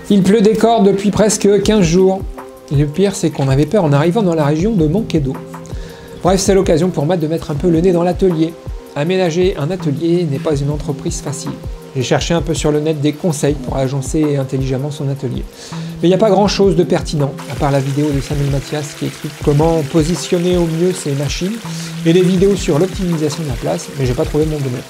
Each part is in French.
Il pleut des cordes depuis presque 15 jours. Et le pire, c'est qu'on avait peur en arrivant dans la région de manquer d'eau. Bref, c'est l'occasion pour moi de mettre un peu le nez dans l'atelier. Aménager un atelier n'est pas une entreprise facile. J'ai cherché un peu sur le net des conseils pour agencer intelligemment son atelier. Mais il n'y a pas grand chose de pertinent, à part la vidéo de Samuel Mathias qui explique comment positionner au mieux ses machines, et des vidéos sur l'optimisation de la place, mais j'ai pas trouvé mon domaine.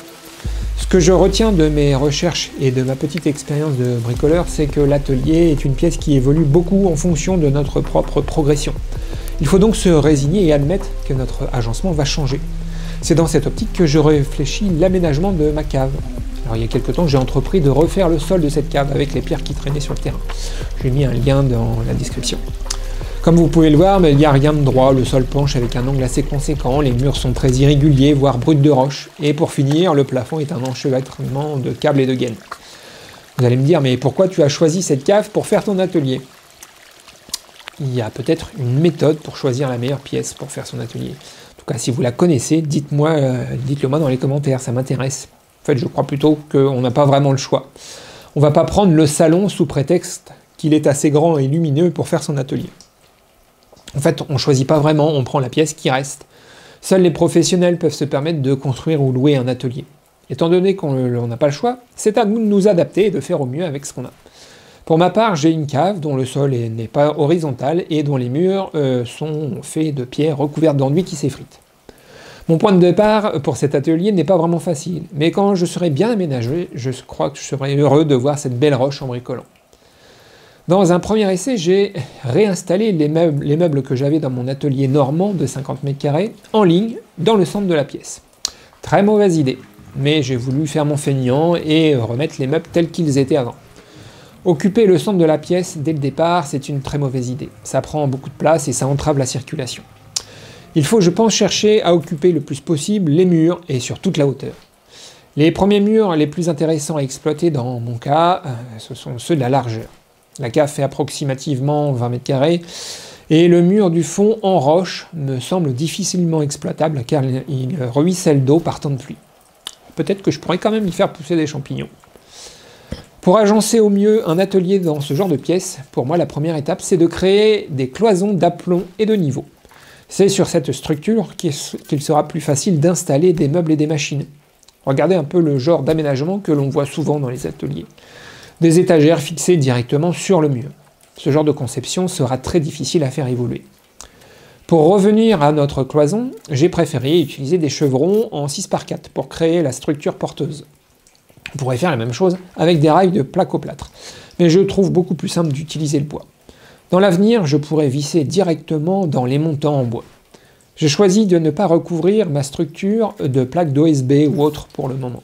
Ce que je retiens de mes recherches et de ma petite expérience de bricoleur, c'est que l'atelier est une pièce qui évolue beaucoup en fonction de notre propre progression. Il faut donc se résigner et admettre que notre agencement va changer. C'est dans cette optique que je réfléchis l'aménagement de ma cave. Alors, il y a quelques temps, j'ai entrepris de refaire le sol de cette cave avec les pierres qui traînaient sur le terrain. J'ai mis un lien dans la description. Comme vous pouvez le voir, il n'y a rien de droit, le sol penche avec un angle assez conséquent, les murs sont très irréguliers, voire bruts de roche, et pour finir, le plafond est un enchevêtrement de câbles et de gaines. Vous allez me dire, mais pourquoi tu as choisi cette cave pour faire ton atelier? Il y a peut-être une méthode pour choisir la meilleure pièce pour faire son atelier. En tout cas, si vous la connaissez, dites-le moi dans les commentaires, ça m'intéresse. En fait, je crois plutôt qu'on n'a pas vraiment le choix. On ne va pas prendre le salon sous prétexte qu'il est assez grand et lumineux pour faire son atelier. En fait, on ne choisit pas vraiment, on prend la pièce qui reste. Seuls les professionnels peuvent se permettre de construire ou louer un atelier. Étant donné qu'on n'a pas le choix, c'est à nous de nous adapter et de faire au mieux avec ce qu'on a. Pour ma part, j'ai une cave dont le sol n'est pas horizontal et dont les murs sont faits de pierres recouvertes d'enduit qui s'effritent. Mon point de départ pour cet atelier n'est pas vraiment facile, mais quand je serai bien aménagé, je crois que je serai heureux de voir cette belle roche en bricolant. Dans un premier essai, j'ai réinstallé les meubles que j'avais dans mon atelier normand de 50 m² en ligne dans le centre de la pièce. Très mauvaise idée, mais j'ai voulu faire mon feignant et remettre les meubles tels qu'ils étaient avant. Occuper le centre de la pièce dès le départ, c'est une très mauvaise idée. Ça prend beaucoup de place et ça entrave la circulation. Il faut, je pense, chercher à occuper le plus possible les murs et sur toute la hauteur. Les premiers murs les plus intéressants à exploiter dans mon cas, ce sont ceux de la largeur. La cave fait approximativement 20 m² et le mur du fond en roche me semble difficilement exploitable car il ruisselle d'eau par temps de pluie. Peut-être que je pourrais quand même y faire pousser des champignons. Pour agencer au mieux un atelier dans ce genre de pièce, pour moi la première étape c'est de créer des cloisons d'aplomb et de niveau. C'est sur cette structure qu'il sera plus facile d'installer des meubles et des machines. Regardez un peu le genre d'aménagement que l'on voit souvent dans les ateliers. Des étagères fixées directement sur le mur. Ce genre de conception sera très difficile à faire évoluer. Pour revenir à notre cloison, j'ai préféré utiliser des chevrons en 6x4 pour créer la structure porteuse. On pourrait faire la même chose avec des rails de placo-plâtre, mais je trouve beaucoup plus simple d'utiliser le bois. Dans l'avenir, je pourrais visser directement dans les montants en bois. J'ai choisi de ne pas recouvrir ma structure de plaques d'OSB ou autre pour le moment.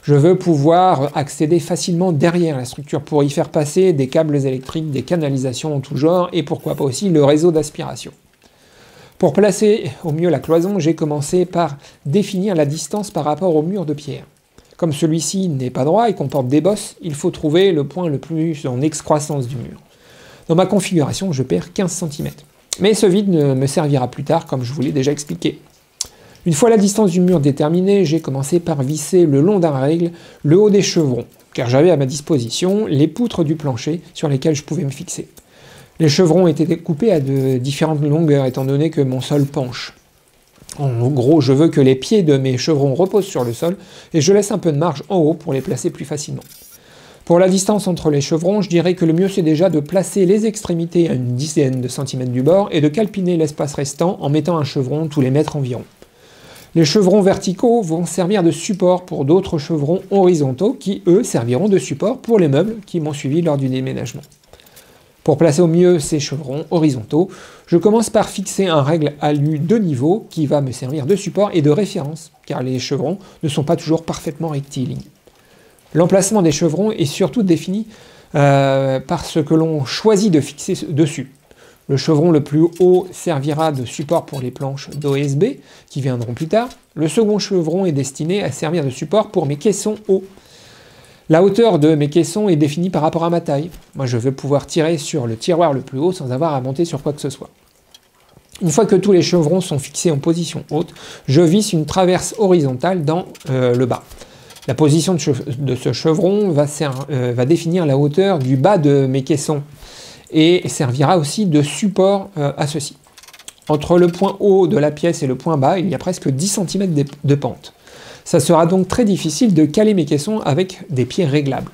Je veux pouvoir accéder facilement derrière la structure pour y faire passer des câbles électriques, des canalisations en tout genre et pourquoi pas aussi le réseau d'aspiration. Pour placer au mieux la cloison, j'ai commencé par définir la distance par rapport au mur de pierre. Comme celui-ci n'est pas droit et comporte des bosses, il faut trouver le point le plus en excroissance du mur. Dans ma configuration, je perds 15 cm. Mais ce vide me servira plus tard, comme je vous l'ai déjà expliqué. Une fois la distance du mur déterminée, j'ai commencé par visser le long d'un règle le haut des chevrons, car j'avais à ma disposition les poutres du plancher sur lesquelles je pouvais me fixer. Les chevrons étaient découpés à de différentes longueurs, étant donné que mon sol penche. En gros, je veux que les pieds de mes chevrons reposent sur le sol, et je laisse un peu de marge en haut pour les placer plus facilement. Pour la distance entre les chevrons, je dirais que le mieux c'est déjà de placer les extrémités à une dizaine de centimètres du bord, et de calpiner l'espace restant en mettant un chevron tous les mètres environ. Les chevrons verticaux vont servir de support pour d'autres chevrons horizontaux qui, eux, serviront de support pour les meubles qui m'ont suivi lors du déménagement. Pour placer au mieux ces chevrons horizontaux, je commence par fixer un règle alu de niveau qui va me servir de support et de référence, car les chevrons ne sont pas toujours parfaitement rectilignes. L'emplacement des chevrons est surtout défini par ce que l'on choisit de fixer dessus. Le chevron le plus haut servira de support pour les planches d'OSB qui viendront plus tard. Le second chevron est destiné à servir de support pour mes caissons hauts. La hauteur de mes caissons est définie par rapport à ma taille. Moi, je veux pouvoir tirer sur le tiroir le plus haut sans avoir à monter sur quoi que ce soit. Une fois que tous les chevrons sont fixés en position haute, je visse une traverse horizontale dans le bas. La position de ce chevron va définir la hauteur du bas de mes caissons et servira aussi de support à ceux-ci. Entre le point haut de la pièce et le point bas, il y a presque 10 cm de pente. Ça sera donc très difficile de caler mes caissons avec des pieds réglables.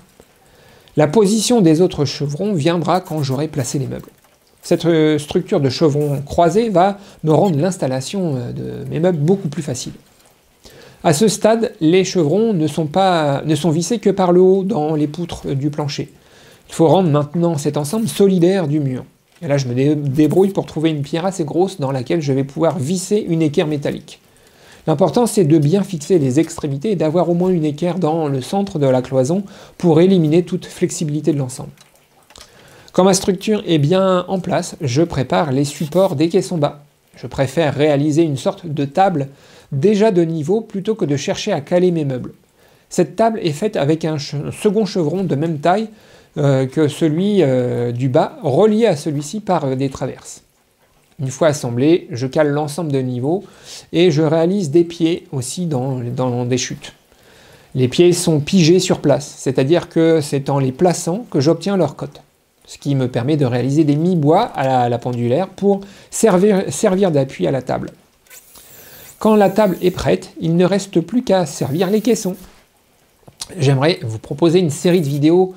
La position des autres chevrons viendra quand j'aurai placé les meubles. Cette structure de chevrons croisés va me rendre l'installation de mes meubles beaucoup plus facile. À ce stade, les chevrons ne sont vissés que par le haut dans les poutres du plancher. Il faut rendre maintenant cet ensemble solidaire du mur. Et là, je me débrouille pour trouver une pierre assez grosse dans laquelle je vais pouvoir visser une équerre métallique. L'important, c'est de bien fixer les extrémités et d'avoir au moins une équerre dans le centre de la cloison pour éliminer toute flexibilité de l'ensemble. Quand ma structure est bien en place, je prépare les supports des caissons bas. Je préfère réaliser une sorte de table déjà de niveau plutôt que de chercher à caler mes meubles. Cette table est faite avec un second chevron de même taille que celui du bas, relié à celui-ci par des traverses. Une fois assemblé, je cale l'ensemble de niveaux et je réalise des pieds aussi dans des chutes. Les pieds sont pigés sur place, c'est-à-dire que c'est en les plaçant que j'obtiens leur cote, ce qui me permet de réaliser des mi-bois à la pendulaire pour servir d'appui à la table. Quand la table est prête, il ne reste plus qu'à servir les caissons. J'aimerais vous proposer une série de vidéos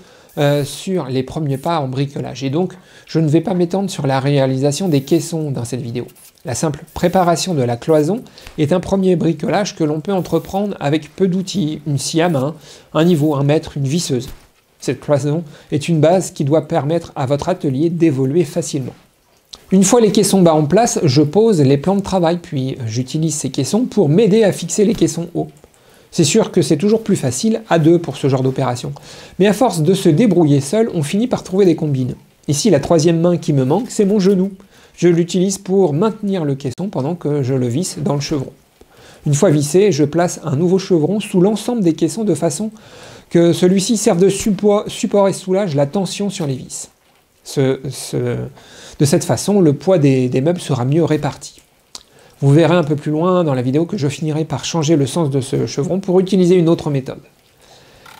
sur les premiers pas en bricolage. Et donc, je ne vais pas m'étendre sur la réalisation des caissons dans cette vidéo. La simple préparation de la cloison est un premier bricolage que l'on peut entreprendre avec peu d'outils, une scie à main, un niveau, un mètre, une visseuse. Cette cloison est une base qui doit permettre à votre atelier d'évoluer facilement. Une fois les caissons bas en place, je pose les plans de travail, puis j'utilise ces caissons pour m'aider à fixer les caissons hauts. C'est sûr que c'est toujours plus facile à deux pour ce genre d'opération. Mais à force de se débrouiller seul, on finit par trouver des combines. Ici, la troisième main qui me manque, c'est mon genou. Je l'utilise pour maintenir le caisson pendant que je le visse dans le chevron. Une fois vissé, je place un nouveau chevron sous l'ensemble des caissons de façon que celui-ci serve de support et soulage la tension sur les vis. De cette façon, le poids des meubles sera mieux réparti. Vous verrez un peu plus loin dans la vidéo que je finirai par changer le sens de ce chevron pour utiliser une autre méthode.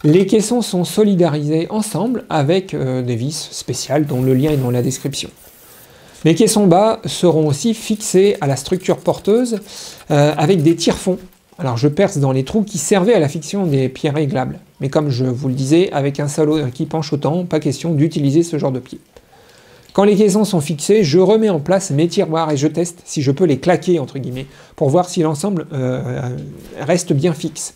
Les caissons sont solidarisés ensemble avec des vis spéciales dont le lien est dans la description. Les caissons bas seront aussi fixés à la structure porteuse avec des tire-fonds. Alors je perce dans les trous qui servaient à la fiction des pieds réglables. Mais comme je vous le disais, avec un salaud qui penche autant, pas question d'utiliser ce genre de pied. Quand les caissons sont fixés, je remets en place mes tiroirs et je teste si je peux les claquer, entre guillemets, pour voir si l'ensemble reste bien fixe.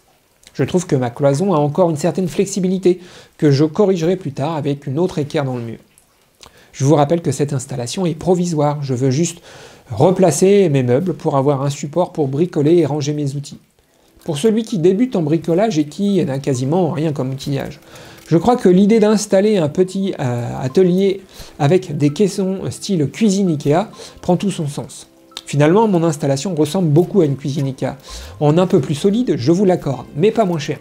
Je trouve que ma cloison a encore une certaine flexibilité, que je corrigerai plus tard avec une autre équerre dans le mur. Je vous rappelle que cette installation est provisoire, je veux juste replacer mes meubles pour avoir un support pour bricoler et ranger mes outils. Pour celui qui débute en bricolage et qui n'a quasiment rien comme outillage, je crois que l'idée d'installer un petit atelier avec des caissons style cuisine Ikea prend tout son sens. Finalement, mon installation ressemble beaucoup à une cuisine Ikea. En un peu plus solide, je vous l'accorde, mais pas moins cher.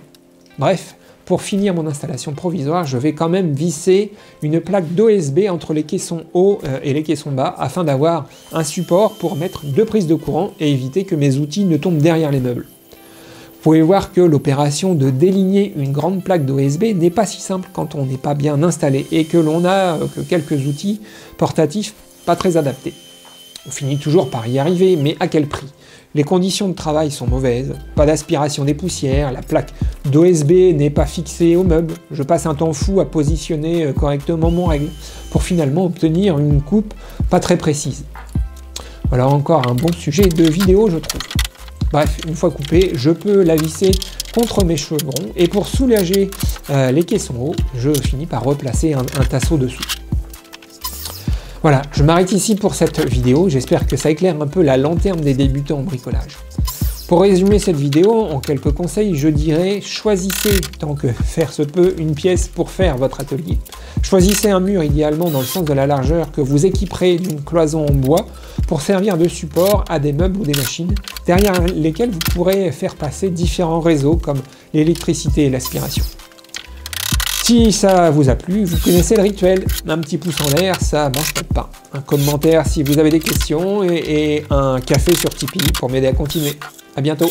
Bref, pour finir mon installation provisoire, je vais quand même visser une plaque d'OSB entre les caissons hauts et les caissons bas afin d'avoir un support pour mettre deux prises de courant et éviter que mes outils ne tombent derrière les meubles. Vous pouvez voir que l'opération de déligner une grande plaque d'OSB n'est pas si simple quand on n'est pas bien installé et que l'on n'a que quelques outils portatifs pas très adaptés. On finit toujours par y arriver, mais à quel prix? Les conditions de travail sont mauvaises, pas d'aspiration des poussières, la plaque d'OSB n'est pas fixée au meuble, je passe un temps fou à positionner correctement mon règle, pour finalement obtenir une coupe pas très précise. Voilà encore un bon sujet de vidéo, je trouve. Bref, une fois coupée, je peux la visser contre mes chevrons et pour soulager les caissons hauts, je finis par replacer un tasseau dessous. Voilà, je m'arrête ici pour cette vidéo, j'espère que ça éclaire un peu la lanterne des débutants en bricolage. Pour résumer cette vidéo, en quelques conseils, je dirais choisissez, tant que faire se peut, une pièce pour faire votre atelier. Choisissez un mur idéalement dans le sens de la largeur que vous équiperez d'une cloison en bois pour servir de support à des meubles ou des machines, derrière lesquelles vous pourrez faire passer différents réseaux comme l'électricité et l'aspiration. Si ça vous a plu, vous connaissez le rituel, un petit pouce en l'air, ça mange pas de pain. Un commentaire si vous avez des questions et un café sur Tipeee pour m'aider à continuer. À bientôt.